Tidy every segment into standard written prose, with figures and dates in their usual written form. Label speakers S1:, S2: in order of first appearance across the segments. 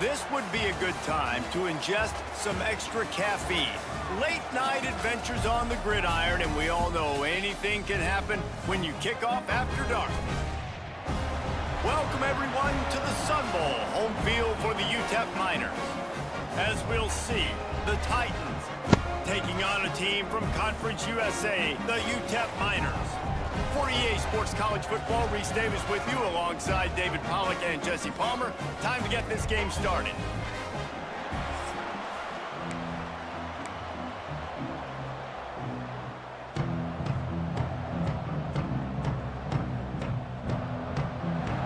S1: This would be a good time to ingest some extra caffeine. Late night adventures on the gridiron, and we all know anything can happen when you kick off after dark. Welcome everyone to the Sun Bowl, home field for the UTEP Miners. As we'll see, the Titans taking on a team from Conference USA, the UTEP Miners. For EA Sports College Football, Reese Davis with you alongside David Pollack and Jesse Palmer. Time to get this game started.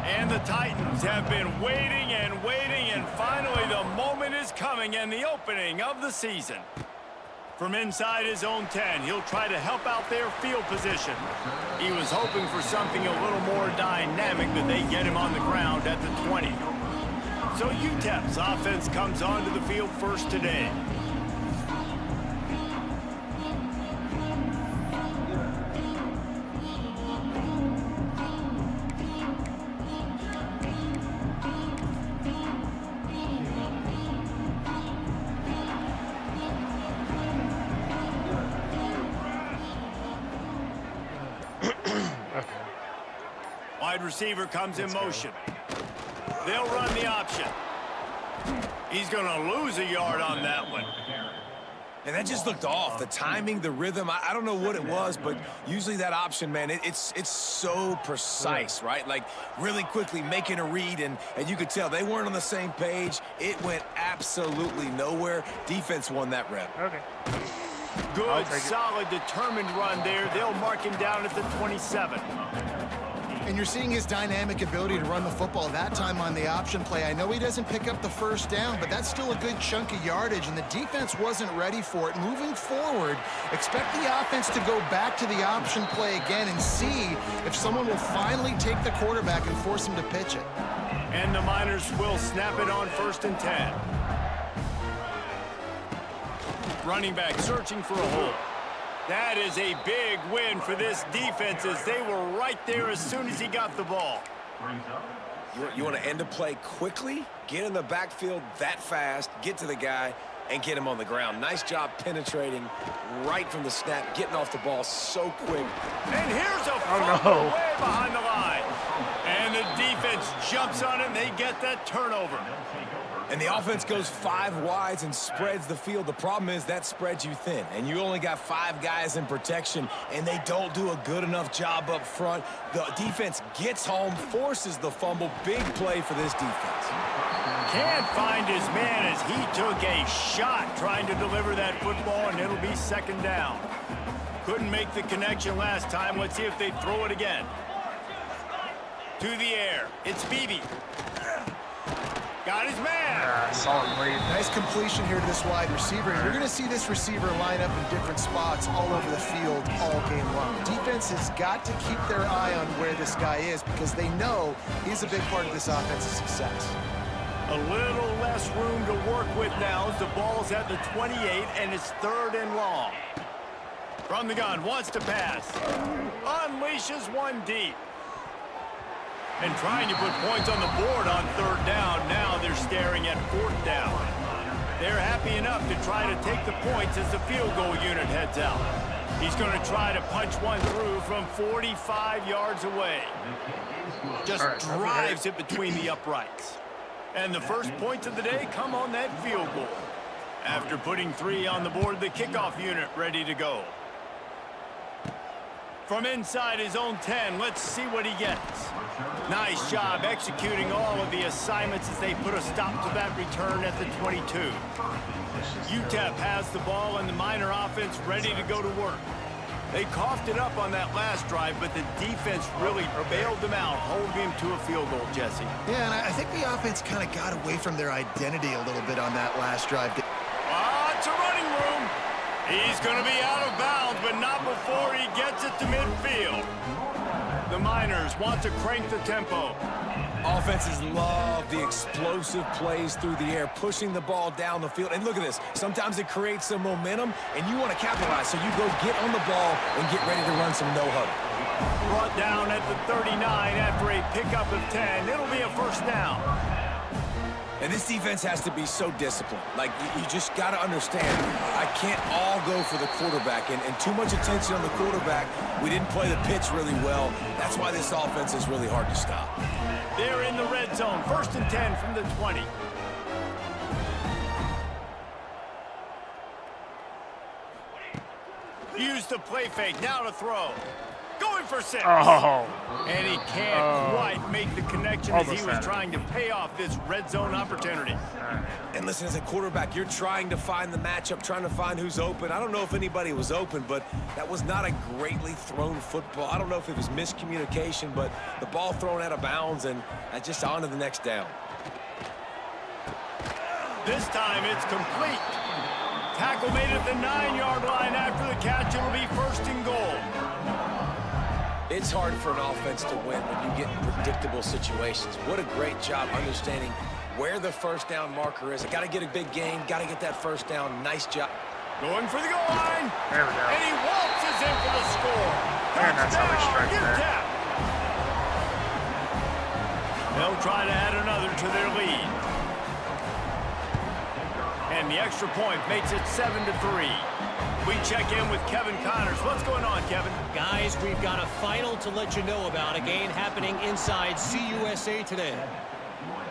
S1: And the Titans have been waiting and finally the moment is coming and the opening of the season. From inside his own 10, he'll try to help out their field position. He was hoping for something a little more dynamic, but they get him on the ground at the 20. So UTEP's offense comes onto the field first today. Wide receiver comes in motion. They'll run the option. He's going to lose a yard on that one.
S2: And that just looked off. The timing, the rhythm, I don't know what it was, but usually that option, man, it's so precise, right? Like really quickly making a read, and you could tell they weren't on the same page. It went absolutely nowhere. Defense won that rep.
S3: Okay.
S1: Good, solid, determined run there. They'll mark him down at the 27.
S4: And you're seeing his dynamic ability to run the football that time on the option play. I know he doesn't pick up the first down, but that's still a good chunk of yardage, and the defense wasn't ready for it. Moving forward, expect the offense to go back to the option play again and see if someone will finally take the quarterback and force him to pitch it.
S1: And the Miners will snap it on 1st and 10. Running back searching for a hole. That is a big win for this defense as they were right there as soon as he got the ball.
S2: You want to end a play quickly, get in the backfield that fast, get to the guy, and get him on the ground. Nice job penetrating right from the snap, getting off the ball so quick.
S1: And here's a fumble way behind the line. And the defense jumps on it, and they get that turnover.
S2: And the offense goes 5 wides and spreads the field. The problem is that spreads you thin, and you only got 5 guys in protection, and they don't do a good enough job up front. The defense gets home, forces the fumble. Big play for this defense.
S1: Can't find his man as he took a shot trying to deliver that football, and it'll be 2nd down. Couldn't make the connection last time. Let's see if they throw it again. To the air. It's Beebe. Got his man.
S3: Solid lead.
S4: Nice completion here to this wide receiver. You're going to see this receiver line up in different spots all over the field all game long. Defense has got to keep their eye on where this guy is because they know he's a big part of this offense's success.
S1: A little less room to work with now as the ball's at the 28 and it's 3rd and long. From the gun, wants to pass. Unleashes one deep. And trying to put points on the board on 3rd down. Now they're staring at 4th down. They're happy enough to try to take the points as the field goal unit heads out. He's going to try to punch one through from 45 yards away. Just drives it between the uprights. And the first points of the day come on that field goal. After putting 3 on the board, the kickoff unit ready to go. From inside his own 10, let's see what he gets. Nice job executing all of the assignments as they put a stop to that return at the 22. UTEP has the ball and the Miner offense ready to go to work. They coughed it up on that last drive, but the defense really bailed them out, holding him to a field goal, Jesse.
S4: Yeah, and I think the offense kind of got away from their identity a little bit on that last drive.
S1: It's a running room. He's going to be out of bounds, but not before he gets it to midfield. The Miners want to crank the tempo.
S2: Offenses love the explosive plays through the air, pushing the ball down the field. And look at this. Sometimes it creates some momentum, and you want to capitalize. So you go get on the ball and get ready to run some no-huddle.
S1: Brought down at the 39 after a pickup of 10. It'll be a 1st down.
S2: And this defense has to be so disciplined. Like, you just got to understand, I can't all go for the quarterback. And too much attention on the quarterback. We didn't play the pitch really well. That's why this offense is really hard to stop.
S1: They're in the red zone. 1st and 10 from the 20. Use the play fake. Now to throw. Going for 6.
S3: Oh.
S1: And he can't quite make the connection as he was trying to pay off this red zone opportunity.
S2: And listen, as a quarterback, you're trying to find the matchup, trying to find who's open. I don't know if anybody was open, but that was not a greatly thrown football. I don't know if it was miscommunication, but the ball thrown out of bounds, and just on to the next down.
S1: This time it's complete. Tackle made at the 9-yard line. After the catch, it'll be 1st and goal.
S2: It's hard for an offense to win when you get in predictable situations. What a great job understanding where the first down marker is. I got to get a big gain, got to get that first down. Nice job.
S1: Going for the goal line.
S3: There we go.
S1: And he waltzes in for the score.
S3: And that's how we strike
S1: UTEP.
S3: that.
S1: They'll try to add another to their lead. And the extra point makes it 7-3. We check in with Kevin Connors. What's going on, Kevin?
S5: Guys, we've got a final to let you know about, a game happening inside CUSA today.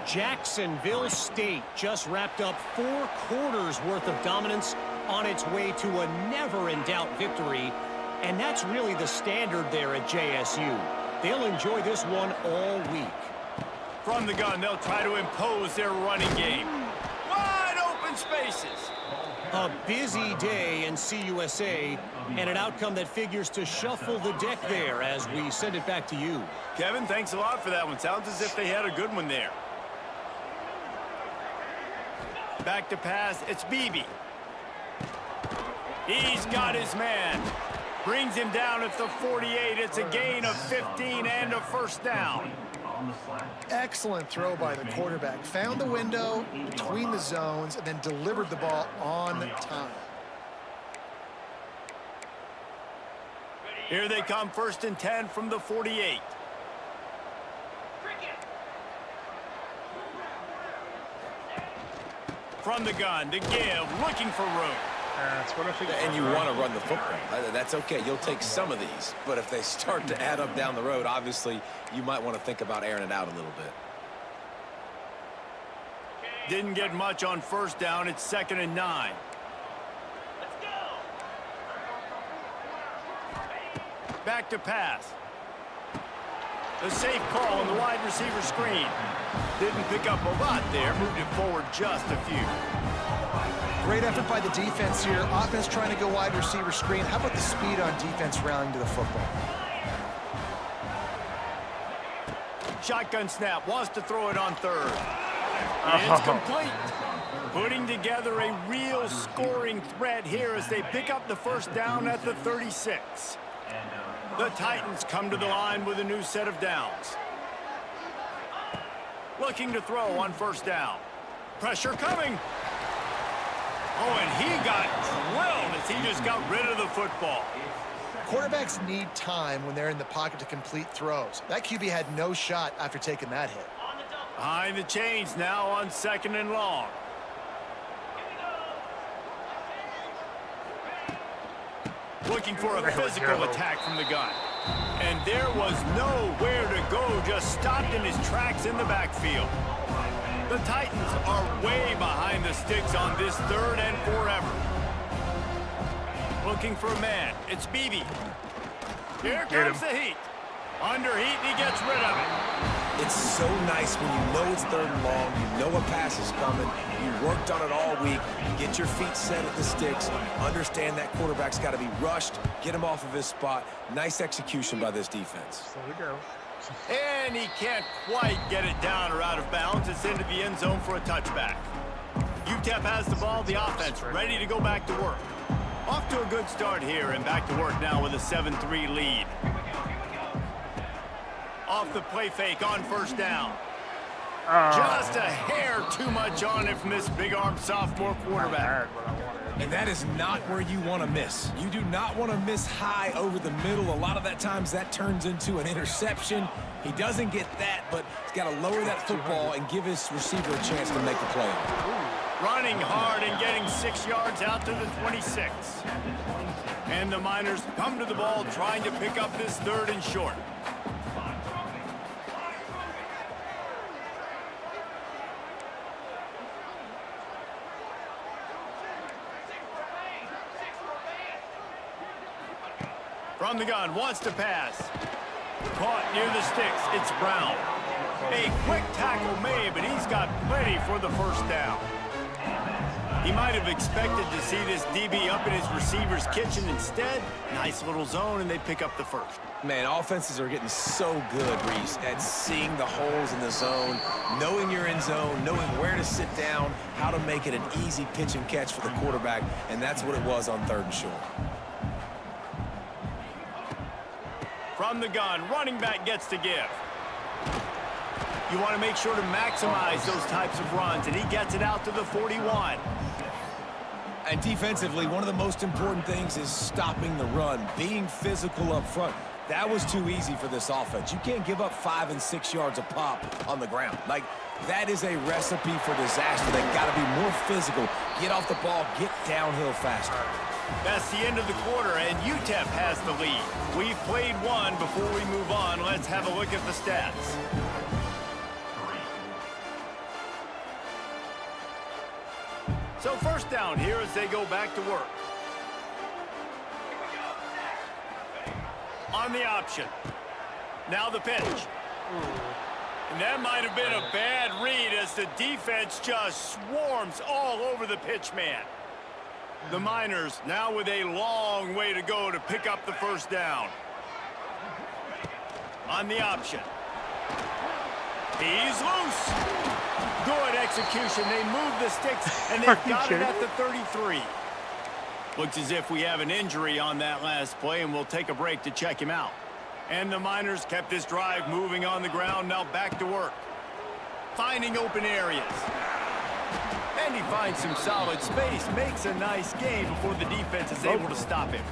S5: Jacksonville State just wrapped up 4 quarters worth of dominance on its way to a never-in-doubt victory, and that's really the standard there at JSU. They'll enjoy this one all week.
S1: From the gun, they'll try to impose their running game. Wide open spaces.
S5: A busy day in CUSA, and an outcome that figures to shuffle the deck there as we send it back to you.
S1: Kevin, thanks a lot for that one. Sounds as if they had a good one there. Back to pass, it's Beebe. He's got his man. Brings him down at the 48. It's a gain of 15 and a 1st down.
S4: Excellent throw by the quarterback. Found the window between the zones and then delivered the ball on time.
S1: Here they come, 1st and 10 from the 48. From the gun, to give, looking for room.
S3: That's what I think.
S2: And you want to run the football. That's okay. You'll take some of these. But if they start to add up down the road, obviously, you might want to think about airing it out a little bit.
S1: Didn't get much on 1st down. It's 2nd and 9. Back to pass. The safe call on the wide receiver screen. Didn't pick up a lot there. Moved it forward just a few.
S4: Great effort by the defense here. Offense trying to go wide receiver screen. How about the speed on defense rallying to the football?
S1: Shotgun snap. Wants to throw it on 3rd. It's complete. Putting together a real scoring threat here as they pick up the 1st down at the 36. The Titans come to the line with a new set of downs. Looking to throw on 1st down. Pressure coming. Oh, and he got drilled as he just got rid of the football.
S4: Quarterbacks need time when they're in the pocket to complete throws. That QB had no shot after taking that hit.
S1: Behind the chains now on 2nd and long. Looking for a physical attack from the gun. And there was nowhere to go, just stopped in his tracks in the backfield. The Titans are way behind the sticks on this 3rd and forever. Looking for a man. It's Beebe. Here comes the heat. Under heat, and he gets rid of it.
S2: It's so nice when you know it's 3rd and long, you know a pass is coming, you worked on it all week, get your feet set at the sticks, understand that quarterback's got to be rushed, get him off of his spot. Nice execution by this defense.
S3: There we go.
S1: And he can't quite get it down or out of bounds. It's into the end zone for a touchback. UTEP has the ball, the offense ready to go back to work. Off to a good start here and back to work now with a 7-3 lead. Off the play fake on 1st down. Just a hair too much on it from this big-armed sophomore quarterback.
S3: What I wanted.
S2: And that is not where you want to miss. You do not want to miss high over the middle. A lot of that times that turns into an interception. He doesn't get that, but he's got to lower that football and give his receiver a chance to make the play.
S1: Running hard and getting 6 yards out to the 26. And the Miners come to the ball trying to pick up this 3rd and short. From the gun, wants to pass. Caught near the sticks, it's Brown. A quick tackle made, but he's got plenty for the first down. He might have expected to see this DB up in his receiver's kitchen. Instead, nice little zone, and they pick up the first.
S2: Man, offenses are getting so good, Reese, at seeing the holes in the zone, knowing you're in zone, knowing where to sit down, how to make it an easy pitch and catch for the quarterback, and that's what it was on 3rd and short.
S1: From the gun, running back gets to give. You want to make sure to maximize those types of runs, and he gets it out to the 41.
S2: And defensively, one of the most important things is stopping the run, being physical up front. That was too easy for this offense. You can't give up 5 and 6 yards a pop on the ground. Like, that is a recipe for disaster. They've got to be more physical, get off the ball, get downhill faster.
S1: That's the end of the quarter, and UTEP has the lead. We've played one. Before we move on, let's have a look at the stats. So first down here as they go back to work. On the option. Now the pitch. And that might have been a bad read as the defense just swarms all over the pitch man. The Miners now with a long way to go to pick up the first down. On the option. He's loose. Good execution. They move the sticks, and they've got it at the 33. Looks as if we have an injury on that last play, and we'll take a break to check him out. And the Miners kept this drive moving on the ground, now back to work. Finding open areas. And he finds some solid space, makes a nice gain before the defense is able to stop him.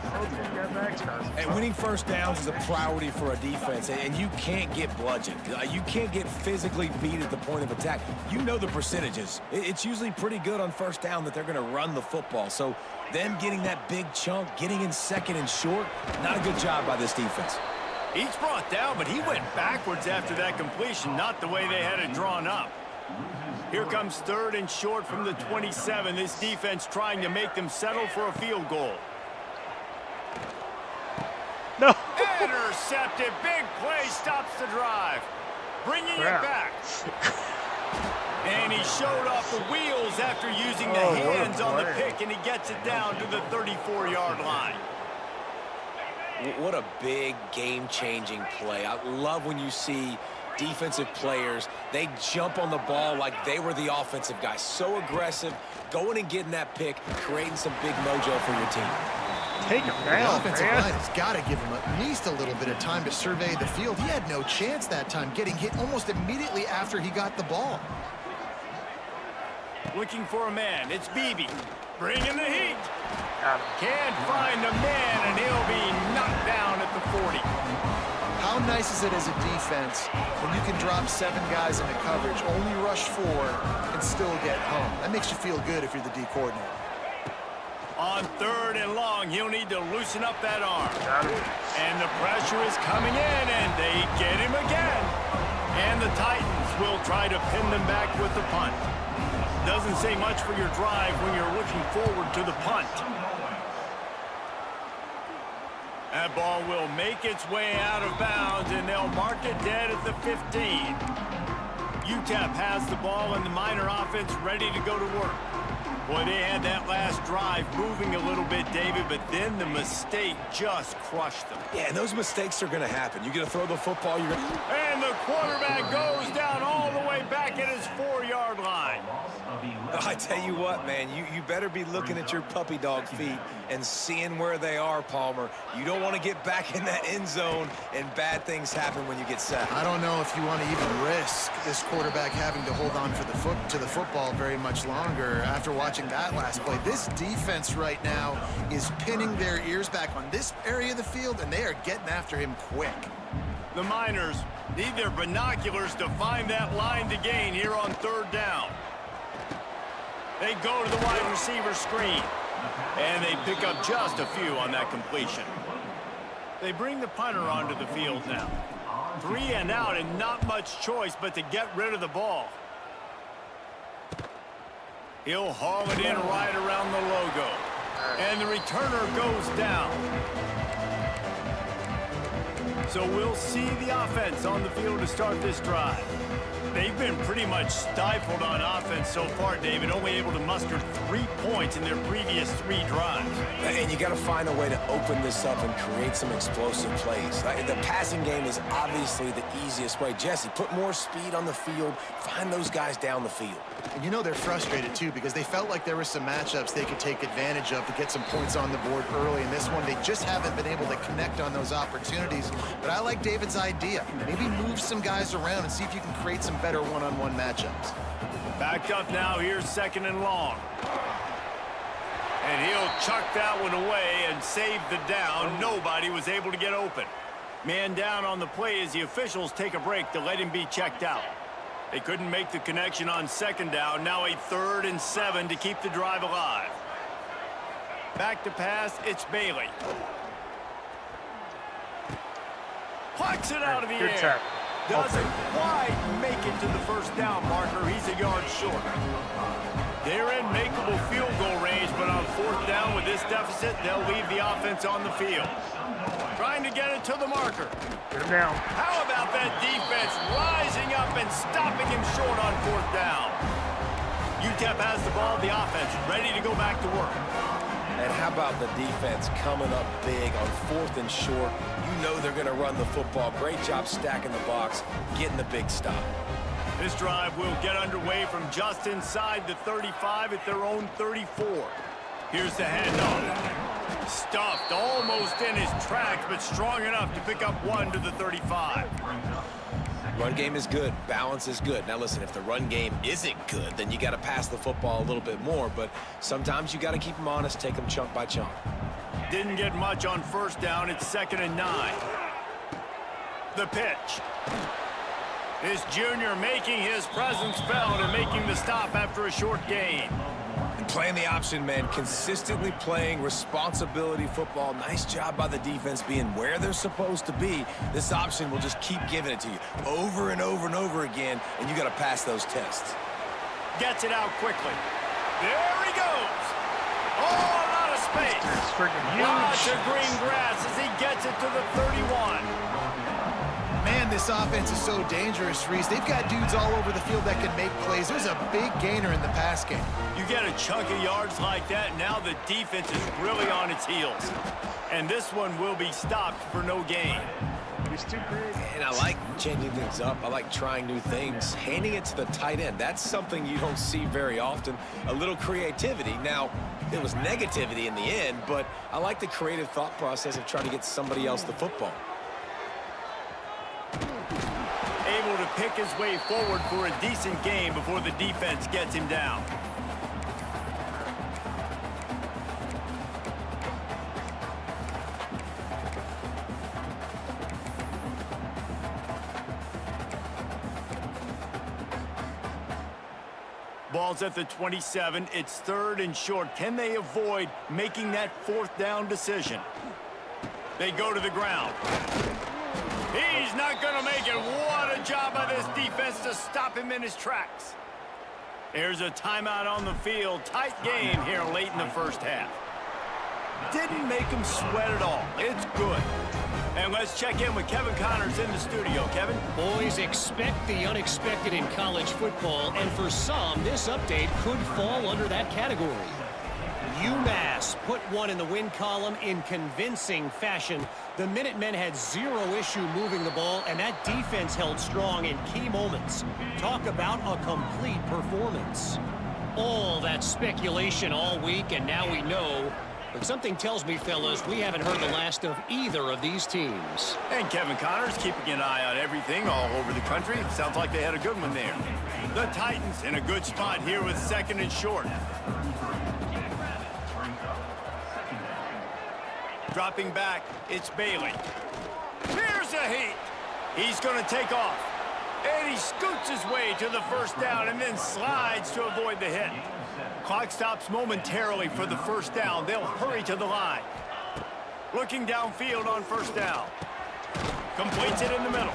S2: And winning first downs is a priority for a defense, and you can't get bludgeoned. You can't get physically beat at the point of attack. You know the percentages. It's usually pretty good on first down that they're going to run the football. So them getting that big chunk, getting in 2nd and short, not a good job by this defense.
S1: He's brought down, but he went backwards after that completion, not the way they had it drawn up. Here comes 3rd and short from the 27. This defense trying to make them settle for a field goal.
S3: No.
S1: Intercepted. Big play stops the drive. Bringing it back. And he showed off the wheels after using the hands on the pick, and he gets it down to the 34-yard line.
S2: What a big game-changing play. I love when you see defensive players, they jump on the ball like they were the offensive guys. So aggressive, going and getting that pick, creating some big mojo for your team.
S3: Take him
S4: The
S3: down,
S4: offensive
S3: man.
S4: line has got to give him at least a little bit of time to survey the field. He had no chance that time, getting hit almost immediately after he got the ball.
S1: Looking for a man. It's Beebe. Bringing the heat.
S3: Got him.
S1: Can't find a man, and he'll be knocked down at the 40.
S4: How nice is it as a defense when you can drop 7 guys into coverage, only rush 4, and still get home? That makes you feel good if you're the D coordinator.
S1: On 3rd and long, he'll need to loosen up that arm.
S3: Got him.
S1: And the pressure is coming in, and they get him again. And the Titans will try to pin them back with the punt. Doesn't say much for your drive when you're looking forward to the punt. That ball will make its way out of bounds, and they'll mark it dead at the 15. UTEP has the ball, and the Miner offense ready to go to work. Boy, they had that last drive moving a little bit, David, but then the mistake just crushed them.
S2: Yeah, and those mistakes are going to happen. You're going to throw the football, you're going to...
S1: And the quarterback goes down all the way back at his 4-yard line.
S2: I tell you what, man, you better be looking at your puppy dog feet and seeing where they are, Palmer. You don't want to get back in that end zone and bad things happen when you get sacked.
S4: I don't know if you want to even risk this quarterback having to hold on to the football very much longer after watching that last play. This defense right now is pinning their ears back on this area of the field, and they are getting after him quick.
S1: The Miners need their binoculars to find that line to gain here on third down. They go to the wide receiver screen, and they pick up just a few on that completion. They bring the punter onto the field now. 3 and out, and not much choice but to get rid of the ball. He'll haul it in right around the logo, and the returner goes down. So we'll see the offense on the field to start this drive. They've been pretty much stifled on offense so far, David, only able to muster 3 points in their previous 3 drives.
S2: And you got to find a way to open this up and create some explosive plays. The passing game is obviously the easiest way. Jesse, put more speed on the field, find those guys down the field.
S4: And you know they're frustrated, too, because they felt like there were some matchups they could take advantage of to get some points on the board early. In this one, they just haven't been able to connect on those opportunities. But I like David's idea. Maybe move some guys around and see if you can create some better one-on-one matchups.
S1: Back up now, here's 2nd and long. And he'll chuck that one away and save the down. Nobody was able to get open. Man down on the play as the officials take a break to let him be checked out. They couldn't make the connection on 2nd down. Now a 3rd and 7 to keep the drive alive. Back to pass, it's Bailey. Plucks it out of the air. Doesn't quite make it to the first down marker. He's a yard short. They're in makeable field goal range, but on 4th down with this deficit, they'll leave the offense on the field. Trying to get it to the marker.
S3: Get him down.
S1: How about that defense rising up and stopping him short on 4th down? UTEP has the ball, the offense ready to go back to work.
S2: And how about the defense coming up big on 4th and short? You know they're going to run the football. Great job stacking the box, getting the big stop.
S1: This drive will get underway from just inside the 35 at their own 34. Here's the handoff. Stuffed almost in his tracks, but strong enough to pick up 1 to the 35.
S2: Run game is good. Balance is good. Now, listen, if the run game isn't good, then you got to pass the football a little bit more. But sometimes you got to keep them honest, take them chunk by chunk.
S1: Didn't get much on 1st down. It's 2nd and 9. The pitch. This junior making his presence felt and making the stop after a short gain.
S2: And playing the option, man, consistently playing responsibility football. Nice job by the defense being where they're supposed to be. This option will just keep giving it to you over and over and over again, and you got to pass those tests.
S1: Gets it out quickly. There he goes. Oh, a lot of space.
S3: It's freaking huge.
S1: Lots of green grass as he gets it to the 31.
S4: Man, this offense is so dangerous, Reese. They've got dudes all over the field that can make plays. There's a big gainer in the pass game.
S1: You get a chunk of yards like that, now the defense is really on its heels. And this one will be stopped for no gain.
S3: He's too big.
S2: And I like changing things up. I like trying new things. Handing it to the tight end, that's something you don't see very often. A little creativity. Now, it was negativity in the end, but I like the creative thought process of trying to get somebody else the football.
S1: Able to pick his way forward for a decent game before the defense gets him down. Ball's at the 27. It's 3rd and short. Can they avoid making that 4th down decision? They go to the ground. He's not going to make it. What a job by this defense to stop him in his tracks. There's a timeout on the field. Tight game here late in the first half. Didn't make him sweat at all. It's good. And let's check in with Kevin Connors in the studio. Kevin?
S5: Boys, expect the unexpected in college football, and for some, this update could fall under that category. UMass put one in the win column in convincing fashion. The Minutemen had zero issue moving the ball, and that defense held strong in key moments. Talk about a complete performance. All that speculation all week, and now we know. But something tells me, fellas, we haven't heard the last of either of these teams.
S1: And Kevin Connors keeping an eye on everything all over the country. Sounds like they had a good one there. The Titans in a good spot here with 2nd and short. Dropping back, it's Bailey. Here's a heat. He's going to take off. And he scoots his way to the first down and then slides to avoid the hit. Clock stops momentarily for the first down. They'll hurry to the line. Looking downfield on first down. Completes it in the middle.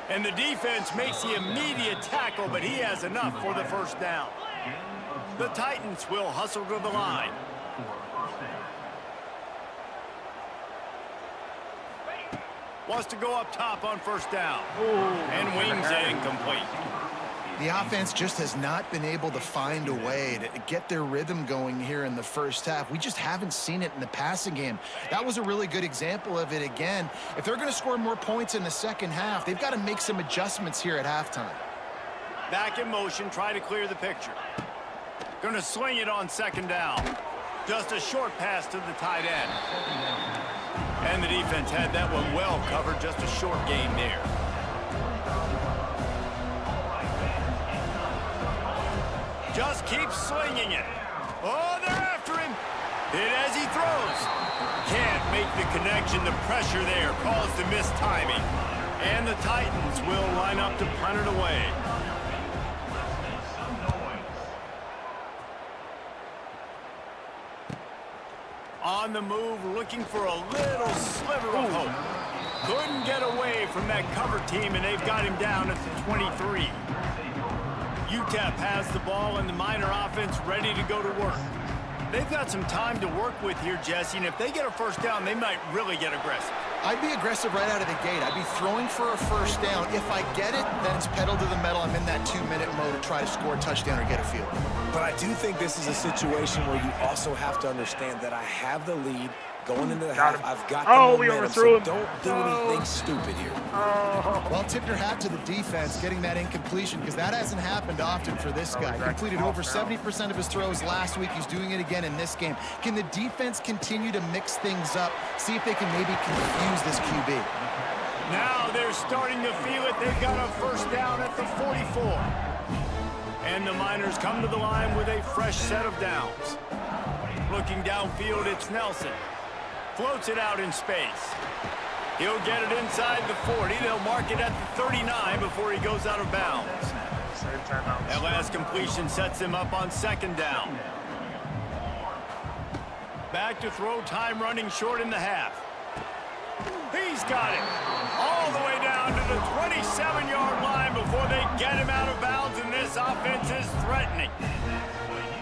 S1: And the defense makes the immediate tackle, but he has enough for the first down. The Titans will hustle to the line. Wants to go up top on first down. And wings it incomplete.
S4: The offense just has not been able to find a way to get their rhythm going here in the first half. We just haven't seen it in the passing game. That was a really good example of it again. If they're going to score more points in the second half, they've got to make some adjustments here at halftime.
S1: Back in motion, try to clear the picture. Going to sling it on 2nd down. Just a short pass to the tight end. And the defense had that one well covered, just a short gain there. Just keeps slinging it. Oh, they're after him. Hit as he throws. Can't make the connection. The pressure there caused the missed timing. And the Titans will line up to punt it away. On the move, looking for a little sliver of hope. Couldn't get away from that cover team, and they've got him down at the 23. UTEP has the ball and the Miner offense ready to go to work. They've got some time to work with here, Jesse, and if they get a first down, they might really get aggressive.
S4: I'd be aggressive right out of the gate. I'd be throwing for a first down. If I get it, then it's pedal to the metal. I'm in that 2-minute mode to try to score a touchdown or get a field goal.
S2: But I do think this is a situation where you also have to understand that I have the lead going into the half. I've got the momentum, so don't do anything stupid here.
S4: Well, tip your hat to the defense getting that incompletion, because that hasn't happened often for this guy. Completed over 70% of his throws last week. He's doing it again in this game. Can the defense continue to mix things up, see if they can maybe confuse this QB?
S1: Now they're starting to feel it. They've got a first down at the 44. And the Miners come to the line with a fresh set of downs. Looking downfield, it's Nelson. Floats it out in space. He'll get it inside the 40. They'll mark it at the 39 before he goes out of bounds. That last completion sets him up on 2nd down. Back to throw, time running short in the half. He's got it. All the way down to the 27-yard line before they get him out of bounds, and this offense is threatening.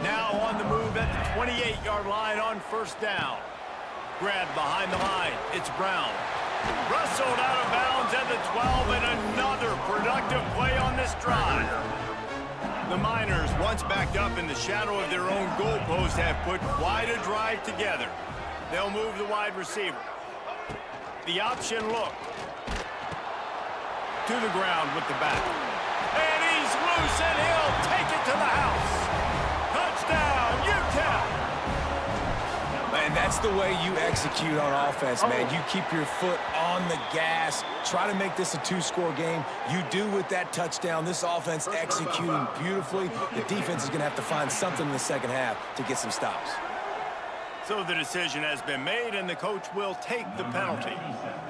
S1: Now on the move at the 28-yard line on first down. Grabbed behind the line. It's Brown. Wrestled out of bounds at the 12, and another productive play on this drive. The Miners, once backed up in the shadow of their own goalpost, have put quite a drive together. They'll move the wide receiver. The option look. To the ground with the back. And he's loose, and he'll take it to the house. Touchdown, UTEP!
S2: And that's the way you execute on offense, man. You keep your foot on the gas. Try to make this a 2-score game. You do with that touchdown. This offense executing beautifully. The defense is going to have to find something in the second half to get some stops.
S1: So the decision has been made, and the coach will take the penalty.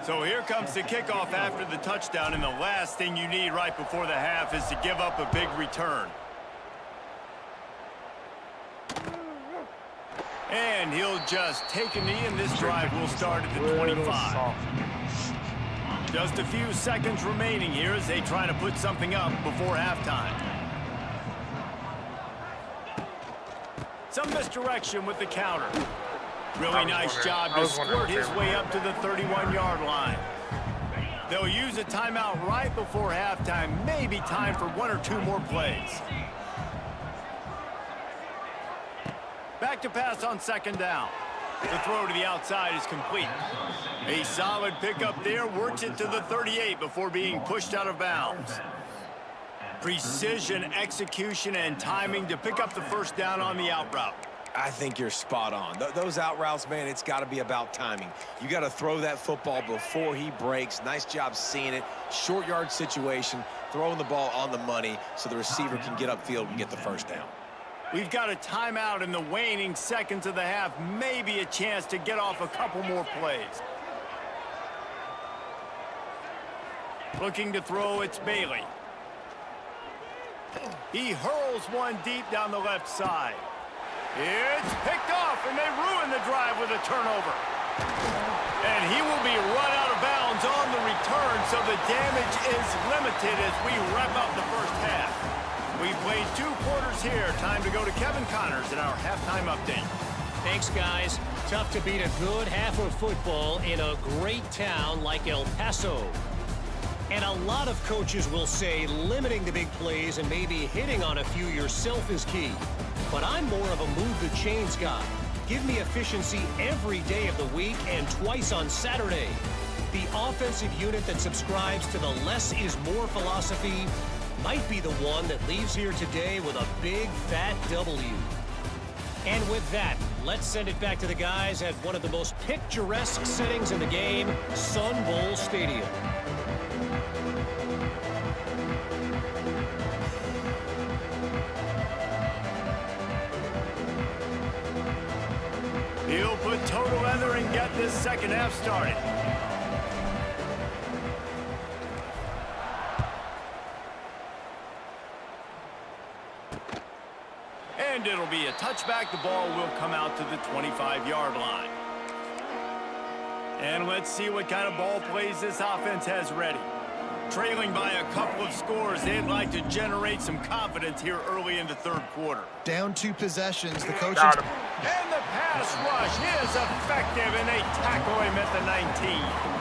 S1: So here comes the kickoff after the touchdown, and the last thing you need right before the half is to give up a big return. And he'll just take a knee, and this drive will start at the 25. Just a few seconds remaining here as they try to put something up before halftime. Some misdirection with the counter. Really nice job to squirt his way up to the 31-yard line. They'll use a timeout right before halftime. Maybe time for 1 or 2 more plays. Back to pass on second down. The throw to the outside is complete. A solid pickup there, works it to the 38 before being pushed out of bounds. Precision, execution, and timing to pick up the first down on the out route.
S2: I think you're spot on. Those out routes, man, it's got to be about timing. You got to throw that football before he breaks. Nice job seeing it. Short yard situation, throwing the ball on the money so the receiver can get upfield and get the first down.
S1: We've got a timeout in the waning seconds of the half. Maybe a chance to get off a couple more plays. Looking to throw, it's Bailey. He hurls one deep down the left side. It's picked off, and they ruin the drive with a turnover. And he will be run out of bounds on the return, so the damage is limited as we wrap up the first half. We've played 2 quarters here. Time to go to Kevin Connors in our halftime update.
S5: Thanks, guys. Tough to beat a good half of football in a great town like El Paso. And a lot of coaches will say limiting the big plays and maybe hitting on a few yourself is key. But I'm more of a move the chains guy. Give me efficiency every day of the week and twice on Saturday. The offensive unit that subscribes to the less is more philosophy might be the one that leaves here today with a big fat W. And with that, let's send it back to the guys at one of the most picturesque settings in the game, Sun Bowl Stadium.
S1: He'll put toe to leather and get this second half started. And it'll be a touchback. The ball will come out to the 25-yard line. And let's see what kind of ball plays this offense has ready. Trailing by a couple of scores, they'd like to generate some confidence here early in the third quarter.
S4: Down 2 possessions. The coach.
S3: Got him.
S1: And the pass rush is effective, and they tackle him at the 19.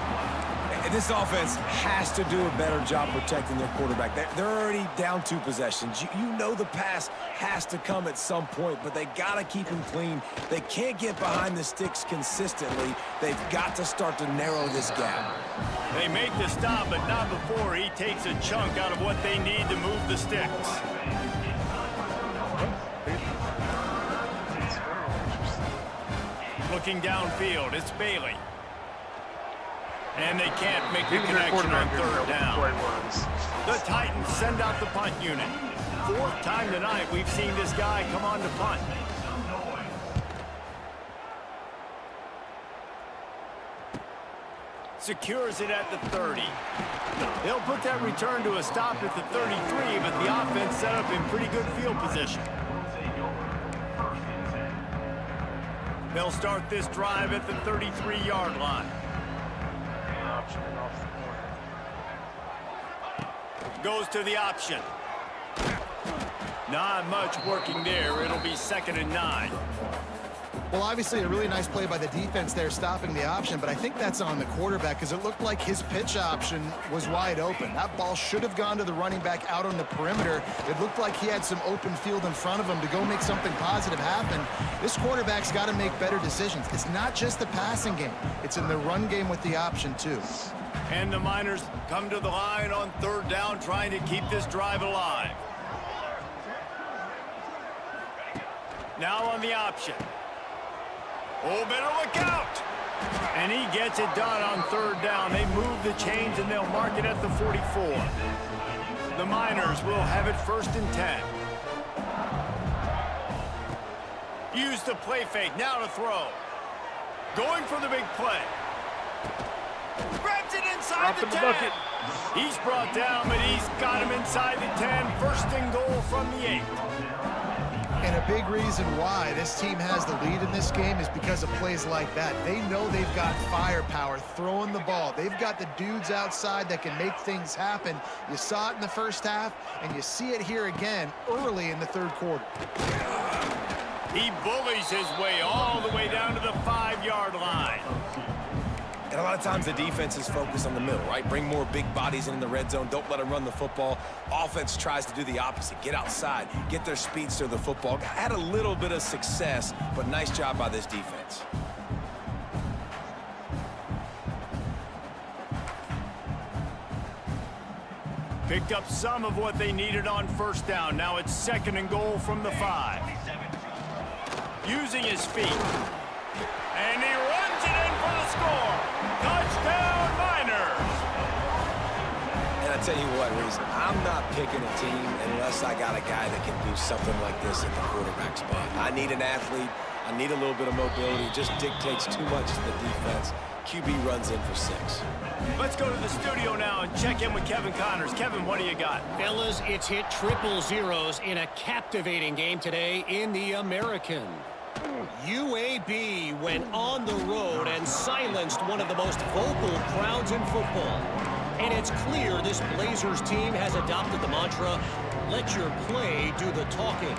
S2: This offense has to do a better job protecting their quarterback. They're already down 2 possessions. You know the pass has to come at some point, but they got to keep him clean. They can't get behind the sticks consistently. They've got to start to narrow this gap.
S1: They make the stop, but not before he takes a chunk out of what they need to move the sticks. Looking downfield, it's Bailey. And they can't make the connection on third down. The Titans send out the punt unit. 4th time tonight we've seen this guy come on to punt. Secures it at the 30. They'll put that return to a stop at the 33, but the offense set up in pretty good field position. They'll start this drive at the 33-yard line. Goes to the option. Not much working there. It'll be 2nd and 9.
S4: Well, obviously a really nice play by the defense there stopping the option, but I think that's on the quarterback because it looked like his pitch option was wide open. That ball should have gone to the running back out on the perimeter. It looked like he had some open field in front of him to go make something positive happen. This quarterback's got to make better decisions. It's not just the passing game. It's in the run game with the option, too.
S1: And the Miners come to the line on 3rd down, trying to keep this drive alive. Now on the option. Oh, better look out. And he gets it done on 3rd down. They move the chains, and they'll mark it at the 44. The Miners will have it 1st and 10. Use the play fake. Now to throw. Going for the big play. Grabs it inside the 10. He's brought down, but he's got him inside the 10. 1st and goal from the 8.
S4: And a big reason why this team has the lead in this game is because of plays like that. They know they've got firepower throwing the ball. They've got the dudes outside that can make things happen. You saw it in the first half, and you see it here again early in the 3rd quarter.
S1: He bullies his way all the way down to the 5-yard line.
S2: And a lot of times the defense is focused on the middle, right? Bring more big bodies in the red zone. Don't let them run the football. Offense tries to do the opposite. Get outside. Get their speedster the football. Had a little bit of success, but nice job by this defense.
S1: Picked up some of what they needed on first down. Now it's 2nd and goal from the 5. Using his feet. And he runs it in for the score. Touchdown, Miners.
S2: And I tell you what, Reese, I'm not picking a team unless I got a guy that can do something like this at the quarterback spot. I need an athlete. I need a little bit of mobility. It just dictates too much to the defense. QB runs in for 6.
S1: Let's go to the studio now and check in with Kevin Connors. Kevin, what do you got?
S5: Fellas, it's hit triple zeros in a captivating game today in the American. UAB went on the road and silenced one of the most vocal crowds in football. And it's clear this Blazers team has adopted the mantra, let your play do the talking.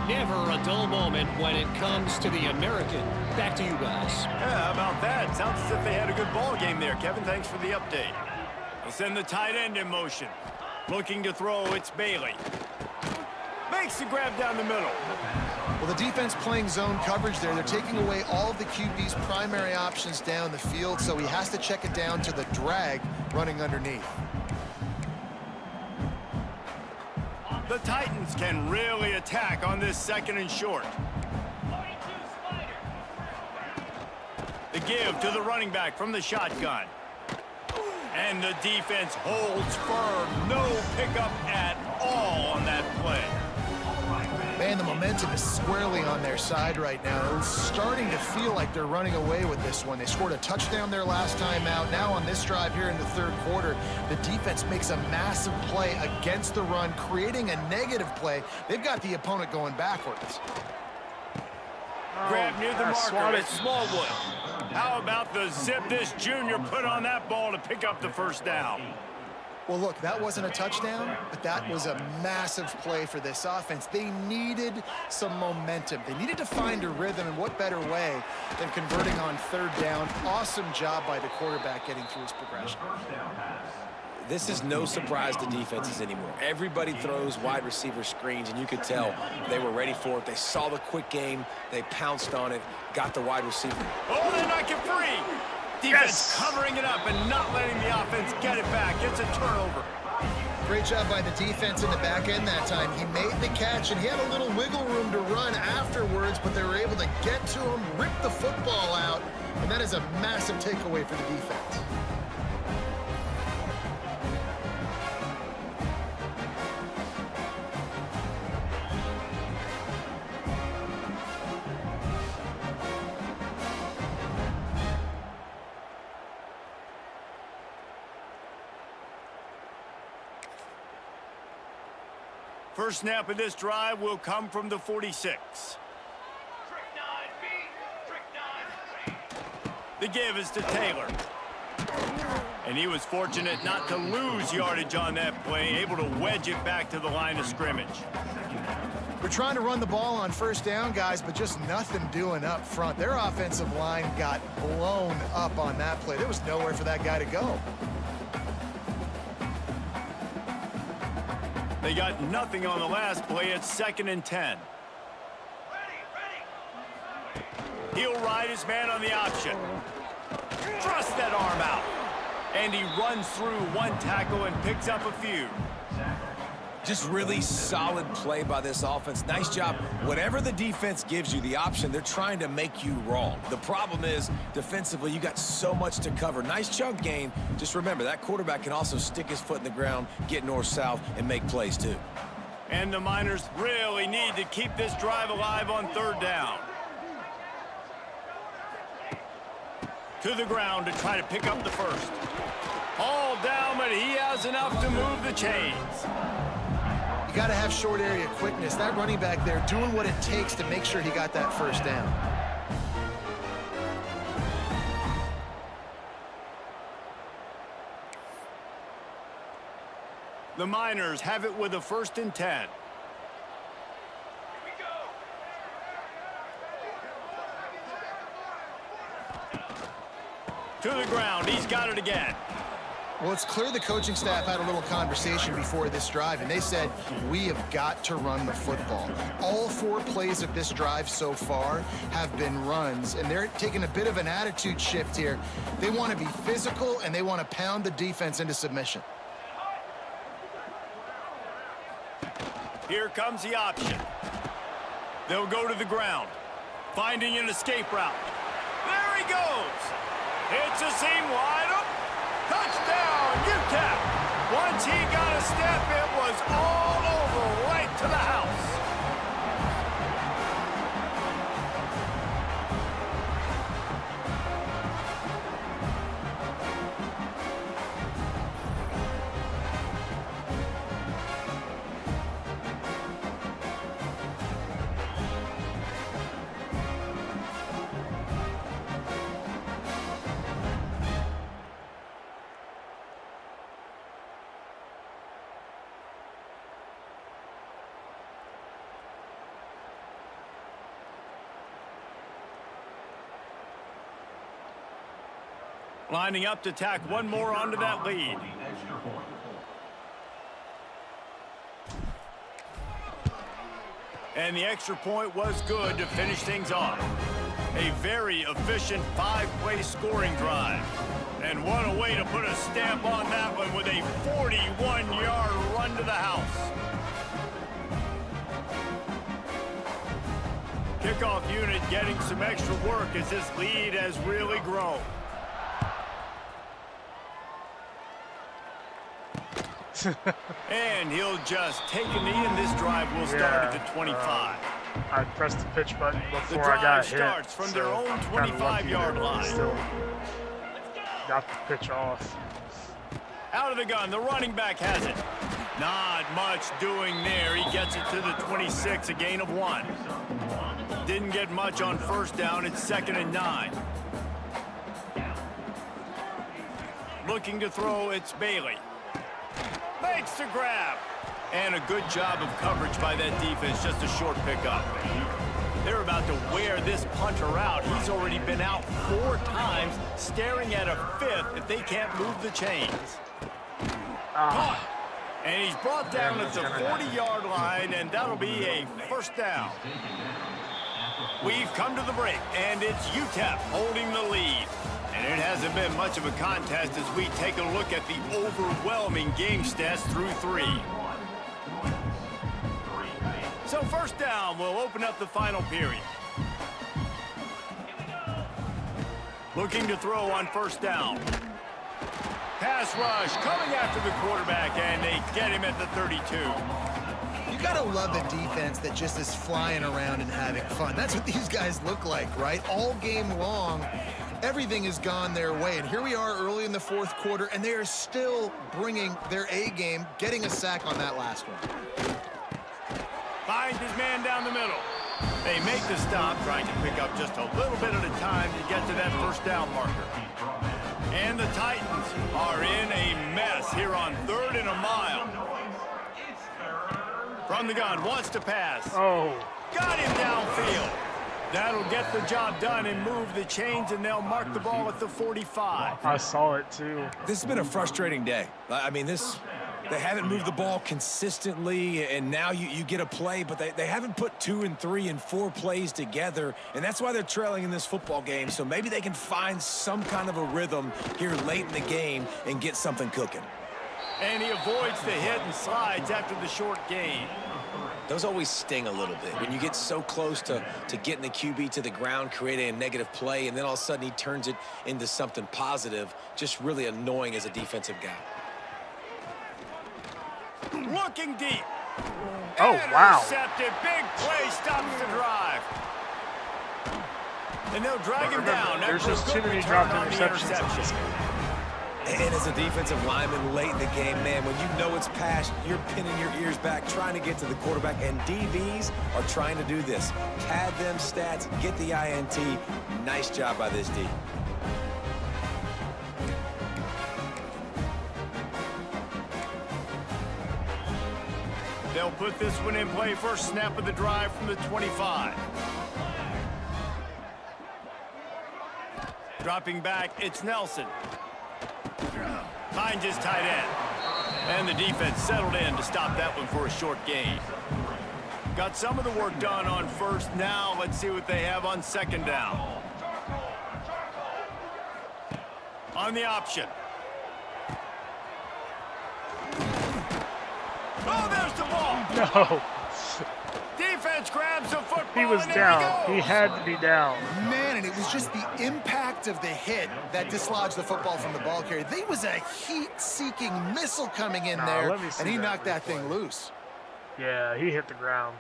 S5: Never a dull moment when it comes to the American. Back to you guys.
S1: Yeah, how about that? Sounds as if they had a good ball game there. Kevin, thanks for the update. They'll send the tight end in motion. Looking to throw, it's Bailey. Makes the grab down the middle.
S4: Well, the defense playing zone coverage there. They're taking away all of the QB's primary options down the field, so he has to check it down to the drag running underneath.
S1: The Titans can really attack on this 2nd and short. The give to the running back from the shotgun. And the defense holds firm. No pickup at all on that play.
S4: Man, the momentum is squarely on their side right now. It's starting to feel like they're running away with this one. They scored a touchdown their last time out. Now on this drive here in the 3rd quarter, the defense makes a massive play against the run, creating a negative play. They've got the opponent going backwards.
S1: Grab near the marker. It's Smallwood. How about the zip this junior put on that ball to pick up the first down?
S4: Well, look, that wasn't a touchdown, but that was a massive play for this offense. They needed some momentum. They needed to find a rhythm, and what better way than converting on 3rd down. Awesome job by the quarterback getting through his progression.
S2: This is no surprise to defenses anymore. Everybody throws wide receiver screens, and you could tell they were ready for it. They saw the quick game. They pounced on it, got the wide receiver.
S1: Oh, they knock it free. Defense covering it up and not letting the offense get it back. It's a turnover.
S4: Great job by the defense in the back end that time. He made the catch, and he had a little wiggle room to run afterwards, but they were able to get to him, rip the football out, and that is a massive takeaway for the defense.
S1: First snap of this drive will come from the 46. The give is to Taylor. And he was fortunate not to lose yardage on that play, able to wedge it back to the line of scrimmage.
S4: We're trying to run the ball on 1st down, guys, but just nothing doing up front. Their offensive line got blown up on that play. There was nowhere for that guy to go.
S1: They got nothing on the last play. It's 2nd and 10. He'll ride his man on the option. Thrust that arm out. And he runs through one tackle and picks up a few.
S2: Just really solid play by this offense. Nice job. Whatever the defense gives you the option, they're trying to make you wrong. The problem is, defensively, you got so much to cover. Nice chunk gain. Just remember, that quarterback can also stick his foot in the ground, get north-south, and make plays too.
S1: And the Miners really need to keep this drive alive on 3rd down. To the ground to try to pick up the first. All down, but he has enough to move the chains.
S4: You got to have short area quickness. That running back there doing what it takes to make sure he got that first down.
S1: The Miners have it with a 1st and 10. To the ground. He's got it again.
S4: Well, it's clear the coaching staff had a little conversation before this drive, and they said, we have got to run the football. All 4 plays of this drive so far have been runs, and they're taking a bit of an attitude shift here. They want to be physical, and they want to pound the defense into submission.
S1: Here comes the option. They'll go to the ground, finding an escape route. There he goes. It's a seam wide open. Touchdown, UTEP. Once he got a step, it was all over, right to the house. Lining up to tack one more onto that lead. And the extra point was good to finish things off. A very efficient 5-play scoring drive. And what a way to put a stamp on that one with a 41-yard run to the house. Kickoff unit getting some extra work as this lead has really grown. And he'll just take a knee, and this drive will start at the 25.
S3: I pressed the pitch button
S1: The
S3: before I got
S1: drive
S3: hit.
S1: starts from their own
S3: I'm kinda lucky
S1: 25-yard
S3: that we
S1: line.
S3: still got the pitch off.
S1: Out of the gun, the running back has it. Not much doing there. He gets it to the 26, a gain of 1. Didn't get much on first down. It's 2nd and 9. Looking to throw, it's Bailey. Makes the grab. And a good job of coverage by that defense, just a short pickup. They're about to wear this punter out. He's already been out 4 times, staring at a 5th if they can't move the chains. Caught. And he's brought down at the 40-yard line, and that'll be a first down. We've come to the break, and it's UTEP holding the lead. And it hasn't been much of a contest as we take a look at the overwhelming game stats through 3. So first down will open up the final period. Looking to throw on first down. Pass rush coming after the quarterback, and they get him at the 32.
S4: You gotta love a defense that just is flying around and having fun. That's what these guys look like, right? All game long, everything has gone their way. And here we are early in the 4th quarter, and they are still bringing their A game, getting a sack on that last one.
S1: Finds his man down the middle. They make the stop, trying to pick up just a little bit at a time to get to that first down marker. And the Titans are in a mess here on 3rd and a mile. From the gun, wants to pass.
S3: Oh.
S1: Got him downfield. That'll get the job done and move the chains, and they'll mark the ball at the 45.
S3: I saw it too.
S2: This has been a frustrating day. I mean, they haven't moved the ball consistently, and now you get a play, but they haven't put 2 and 3 and 4 plays together, and that's why they're trailing in this football game. So maybe they can find some kind of a rhythm here late in the game and get something cooking.
S1: And he avoids the hit and slides after the short gain.
S2: Those always sting a little bit when you get so close to getting the QB to the ground, creating a negative play, and then all of a sudden he turns it into something positive. Just really annoying as a defensive guy.
S1: Looking deep.
S3: Oh, wow.
S1: Intercepted. Big play stops the drive. And they'll drag him down.
S3: There's
S1: after a
S3: just
S1: good
S3: too many
S1: return
S3: dropped
S1: on the
S3: interceptions.
S1: interception.
S2: And as a defensive lineman late in the game, man, when you know it's past, you're pinning your ears back, trying to get to the quarterback, and DBs are trying to do this. Pad them stats, get the INT. Nice job by this D.
S1: They'll put this one in play. First snap of the drive from the 25. Dropping back, it's Nelson. Finds his tight end. And the defense settled in to stop that one for a short gain. Got some of the work done on first. Now let's see what they have on second down. On the option. Oh, there's the ball.
S3: No.
S1: Defense grabs the football.
S3: He was
S1: and
S3: down.
S1: He
S3: He had to be down.
S4: Man, and it was just the impact of the hit that dislodged the football from the ball carrier. There was a heat-seeking missile coming in there,
S3: let me see
S4: and he
S3: that
S4: knocked that
S3: replay.
S4: thing loose.
S3: Yeah, he hit the ground.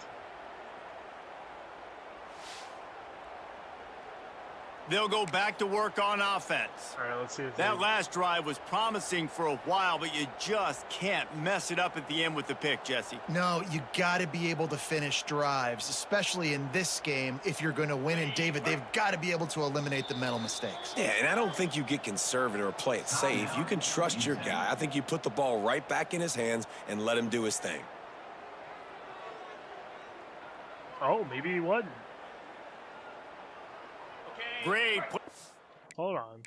S1: They'll go back to work on offense.
S3: All right, let's see if
S1: That last drive was promising for a while, but you just can't mess it up at the end with the pick, Jesse.
S4: No, you got to be able to finish drives, especially in this game. If you're going to win, and David, they've got to be able to eliminate the mental mistakes.
S2: Yeah, and I don't think you get conservative or play it safe. You can trust your guy. I think you put the ball right back in his hands and let him do his thing.
S3: Oh, maybe he wasn't.
S1: Great.
S3: Hold on.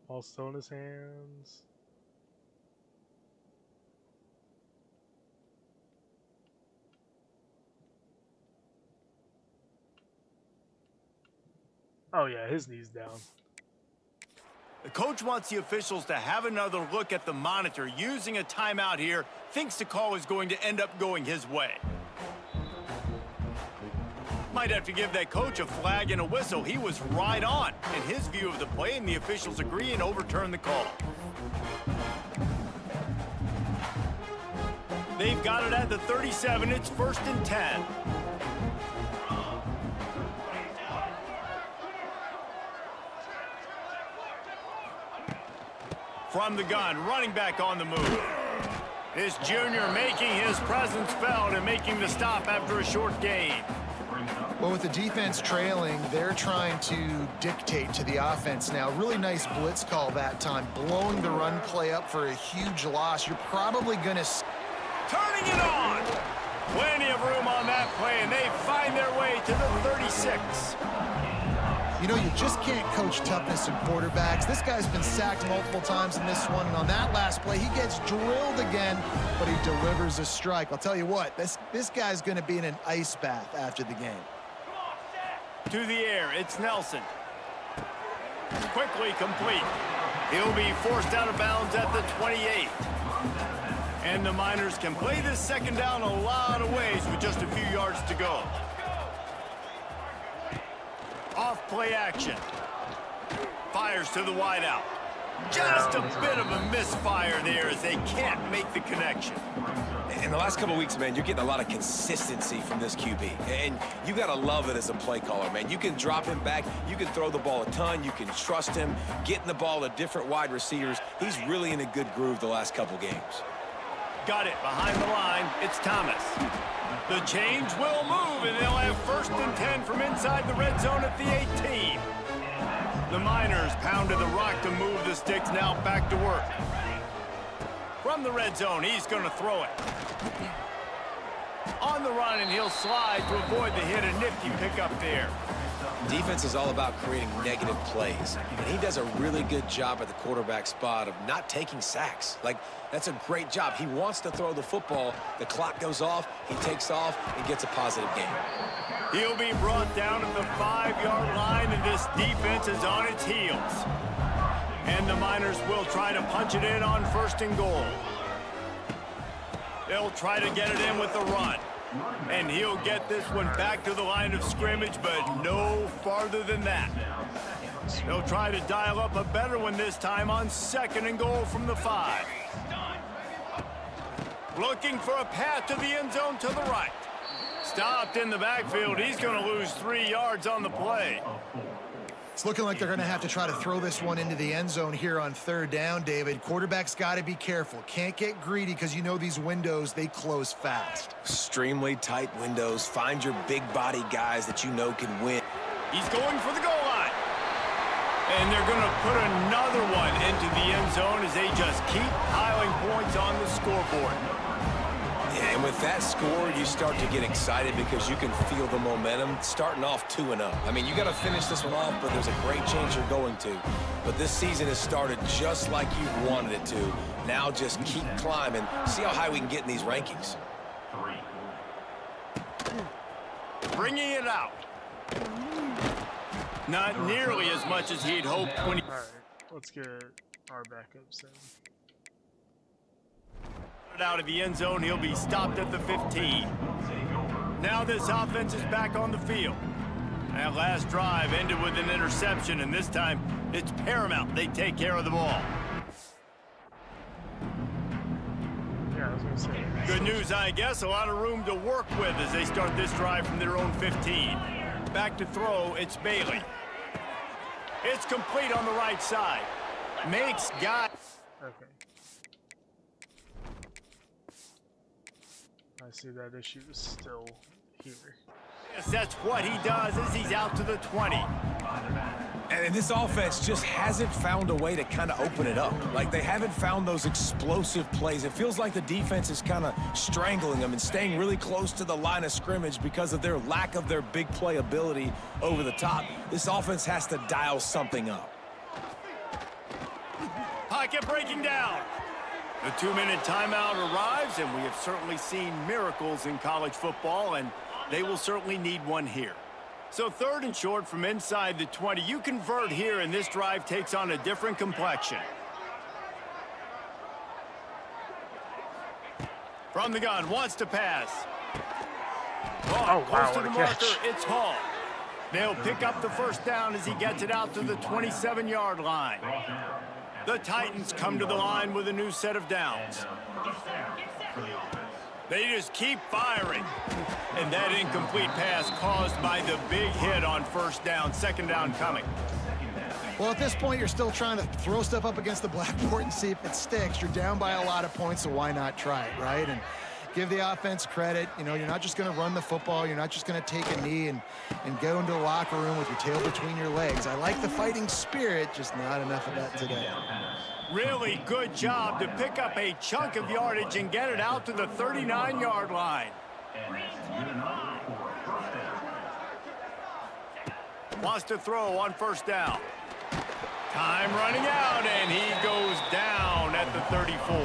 S3: Ball still in his hands. Oh yeah, his knee's down.
S1: The coach wants the officials to have another look at the monitor. Using a timeout here, thinks the call is going to end up going his way. Might have to give that coach a flag and a whistle. He was right on in his view of the play, and the officials agree and overturn the call. They've got it at the 37. It's 1st and 10. From the gun, running back on the move. This junior making his presence felt and making the stop after a short gain.
S4: Well, with the defense trailing, they're trying to dictate to the offense now. Really nice blitz call that time, blowing the run play up for a huge loss. You're probably going to...
S1: Turning it on. Plenty of room on that play, and they find their way to the 36.
S4: You know, you just can't coach toughness in quarterbacks. This guy's been sacked multiple times in this one, and on that last play, he gets drilled again, but he delivers a strike. I'll tell you what, this guy's going to be in an ice bath after the game.
S1: To the air, it's Nelson. Quickly complete. He'll be forced out of bounds at the 28. And the Miners can play this second down a lot of ways with just a few yards to go. Off play action. Fires to the wideout. Just a bit of a misfire there as they can't make the connection.
S2: In the last couple of weeks, man, you're getting a lot of consistency from this QB. And you got to love it as a play caller, man. You can drop him back. You can throw the ball a ton. You can trust him. Getting the ball to different wide receivers. He's really in a good groove the last couple games.
S1: Got it behind the line. It's Thomas. The change will move, and they'll have 1st and 10 from inside the red zone at the 18. The Miners pounded the rock to move the sticks, now back to work. From the red zone, he's going to throw it. On the run, and he'll slide to avoid the hit. A nifty pickup there.
S2: Defense is all about creating negative plays, and he does a really good job at the quarterback spot of not taking sacks. Like, that's a great job. He wants to throw the football. The clock goes off, he takes off, and gets a positive gain.
S1: He'll be brought down at the 5-yard line, and this defense is on its heels. And the Miners will try to punch it in on 1st and goal. They'll try to get it in with the run. And he'll get this one back to the line of scrimmage, but no farther than that. They'll try to dial up a better one this time on 2nd and goal from the 5. Looking for a path to the end zone to the right. Stopped in the backfield. He's going to lose 3 yards on the play.
S4: It's looking like they're going to have to try to throw this one into the end zone here on 3rd down, David. Quarterback's got to be careful. Can't get greedy because you know these windows, they close fast.
S2: Extremely tight windows. Find your big body guys that you know can win.
S1: He's going for the goal line. And they're going to put another one into the end zone as they just keep piling points on the scoreboard.
S2: Yeah, and with that score, you start to get excited because you can feel the momentum starting off 2-0. I mean, you got to finish this one off, but there's a great chance you're going to. But this season has started just like you wanted it to. Now just keep climbing. See how high we can get in these rankings.
S1: Bringing it out. Not nearly as much as he'd hoped when he...
S3: All right, let's get our backups in.
S1: out of the end zone. He'll be stopped at the 15. Now this offense is back on the field. That last drive ended with an interception, and this time it's paramount they take care of the ball.
S3: Yeah, I was gonna say.
S1: Good news, I guess. A lot of room to work with as they start this drive from their own 15. Back to throw, it's Bailey. It's complete on the right side. Makes guys.
S3: Okay. I see that issue is still here.
S1: Yes, that's what he does as he's out to the 20.
S2: And this offense just hasn't found a way to kind of open it up. Like, they haven't found those explosive plays. It feels like the defense is kind of strangling them and staying really close to the line of scrimmage because of their lack of their big play ability over the top. This offense has to dial something up.
S1: Pocket breaking down. The 2-minute timeout arrives, and we have certainly seen miracles in college football, and they will certainly need one here. So 3rd and short from inside the 20. You convert here, and this drive takes on a different complexion. From the gun, wants to pass.
S3: Oh,
S1: Close
S3: wow,
S1: to
S3: what
S1: the
S3: a
S1: marker,
S3: catch.
S1: it's Hall. They'll pick up the first down as he gets it out to the 27-yard line. The Titans come to the line with a new set of downs. They just keep firing. And that incomplete pass caused by the big hit on first down. 2nd down coming.
S4: Well, at this point, you're still trying to throw stuff up against the blackboard and see if it sticks. You're down by a lot of points, so why not try it, right? And give the offense credit. You know, you're not just going to run the football. You're not just going to take a knee and go into the locker room with your tail between your legs. I like the fighting spirit, just not enough of that today.
S1: Really good job to pick up a chunk of yardage and get it out to the 39-yard line. Wants to throw on first down. Time running out, and he goes down at the 34.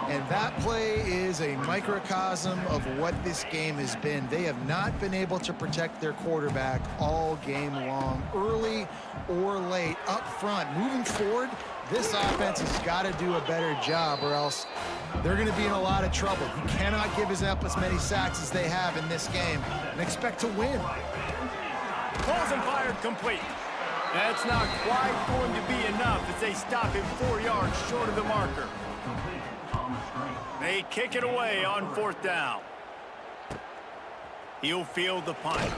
S4: And that play is a microcosm of what this game has been. They have not been able to protect their quarterback all game long, early or late, up front. Moving forward, this offense has got to do a better job, or else they're going to be in a lot of trouble. You cannot give us up as many sacks as they have in this game and expect to win.
S1: Pulls and fired complete. That's not quite going to be enough as they stop him 4 yards short of the marker. They kick it away on 4th down. He'll field the punt.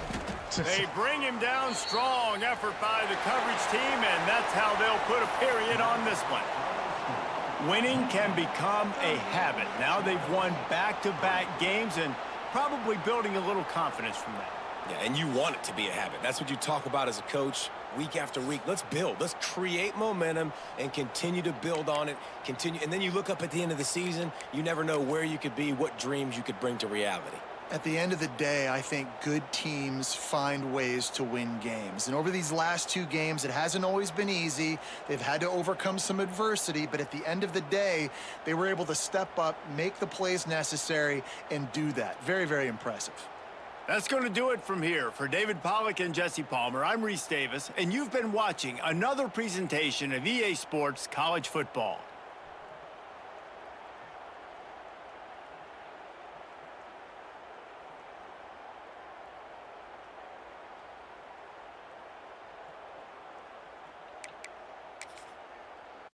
S1: They bring him down. Strong effort by the coverage team, and that's how they'll put a period on this one. Winning can become a habit. Now they've won back-to-back games and probably building a little confidence from that.
S2: Yeah, and you want it to be a habit. That's what you talk about as a coach week after week. Let's build. Let's create momentum and continue to build on it. And then you look up at the end of the season, you never know where you could be, what dreams you could bring to reality.
S4: At the end of the day, I think good teams find ways to win games. And over these last 2 games, it hasn't always been easy. They've had to overcome some adversity, but at the end of the day, they were able to step up, make the plays necessary, and do that. Very, very impressive.
S1: That's going to do it from here. For David Pollack and Jesse Palmer, I'm Reese Davis, and you've been watching another presentation of EA Sports College Football.